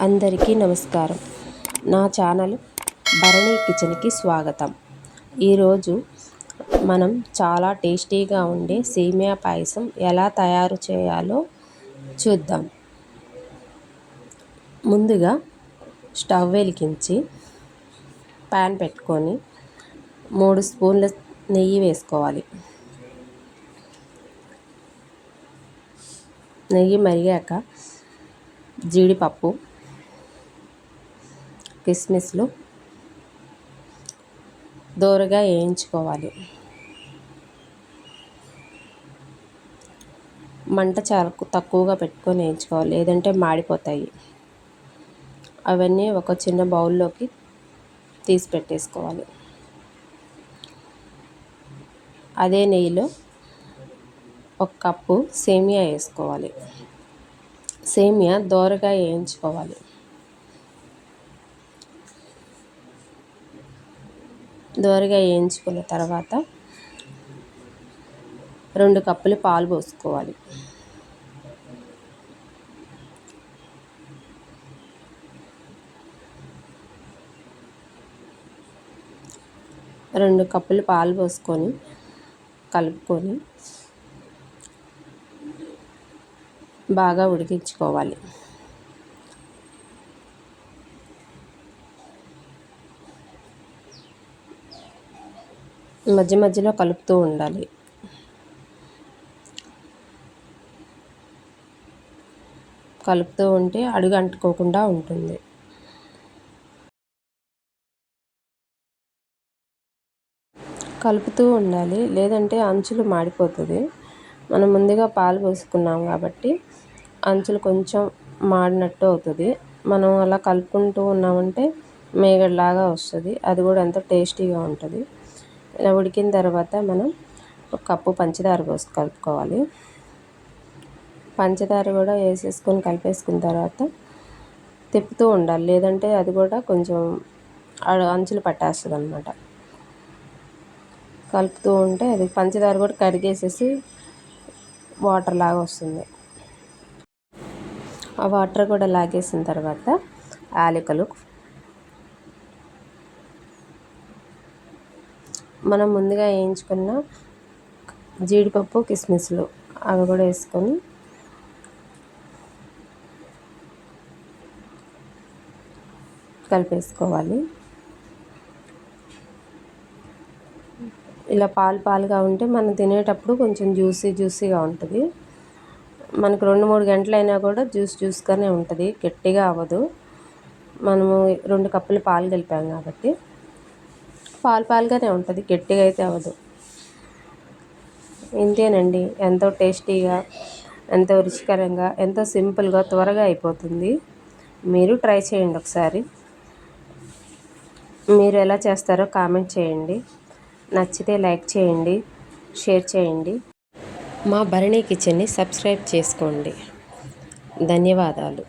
అందరికీ నమస్కారం. నా ఛానల్ భరణి కిచెన్కి స్వాగతం. ఈరోజు మనం చాలా టేస్టీగా ఉండే సేమియా పాయసం ఎలా తయారు చేయాలో చూద్దాం. ముందుగా స్టవ్ వెలిగించి ప్యాన్ పెట్టుకొని 3 స్పూన్ల నెయ్యి వేసుకోవాలి. నెయ్యి మరిగాక జీడిపప్పు, కిస్మిస్లు దోరగా వేయించుకోవాలి. మంట చాలా తక్కువగా పెట్టుకొని వేయించుకోవాలి, లేదంటే మాడిపోతాయి. అవన్నీ ఒక చిన్న బౌల్లోకి తీసి పెట్టేసుకోవాలి. అదే నెయ్యిలో 1 కప్పు సేమియా వేసుకోవాలి. సేమియా దోరగా వేయించుకోవాలి. దోరగా వేయించుకున్న తర్వాత 2 కప్పులు పాలు పోసుకోవాలి. రెండు కప్పులు పాలు పోసుకొని కలుపుకొని బాగా ఉడికించుకోవాలి. మధ్య మధ్యలో కలుపుతూ ఉండాలి. కలుపుతూ ఉంటే అడుగు అంటుకోకుండా ఉంటుంది. కలుపుతూ ఉండాలి, లేదంటే అంచులు మాడిపోతుంది. మనం ముందుగా పాలు పోసుకున్నాం కాబట్టి అంచులు కొంచెం మాడినట్టు అవుతుంది. మనం అలా కలుపుకుంటూ ఉన్నామంటే మేగడలాగా వస్తుంది. అది కూడా ఎంతో టేస్టీగా ఉంటుంది. ఇలా ఉడికిన తర్వాత మనం 1 కప్పు పంచదార పోసి కలుపుకోవాలి. పంచదార కూడా వేసేసుకొని కలిపేసుకున్న తర్వాత తిప్పుతూ ఉండాలి, లేదంటే అది కూడా కొంచెం అంచులు పట్టేస్తుంది అన్నమాట. కలుపుతూ ఉంటే అది పంచదార కూడా కరిగేసేసి వాటర్ లాగా వస్తుంది. ఆ వాటర్ కూడా లాగేసిన తర్వాత యాలకులు, మనం ముందుగా వేయించుకున్న జీడిపప్పు, కిస్మిస్లు అవి కూడా వేసుకొని కలిపేసుకోవాలి. ఇలా పాలుగా ఉంటే మనం తినేటప్పుడు కొంచెం జ్యూసీగా ఉంటుంది. మనకు 2-3 గంటలైనా కూడా జ్యూస్గానే ఉంటుంది, గట్టిగా అవ్వదు. మనము 2 కప్పులు పాలు కలిపాం కాబట్టి పాలుగానే ఉంటుంది, గట్టిగా అయితే అవ్వదు. ఇంతేనండి, ఎంతో టేస్టీగా, ఎంతో రుచికరంగా, ఎంతో సింపుల్గా, త్వరగా అయిపోతుంది. మీరు ట్రై చేయండి ఒకసారి. మీరు ఎలా చేస్తారో కామెంట్ చేయండి. నచ్చితే లైక్ చేయండి, షేర్ చేయండి. మా భరణి కిచెన్ని సబ్స్క్రైబ్ చేసుకోండి. ధన్యవాదాలు.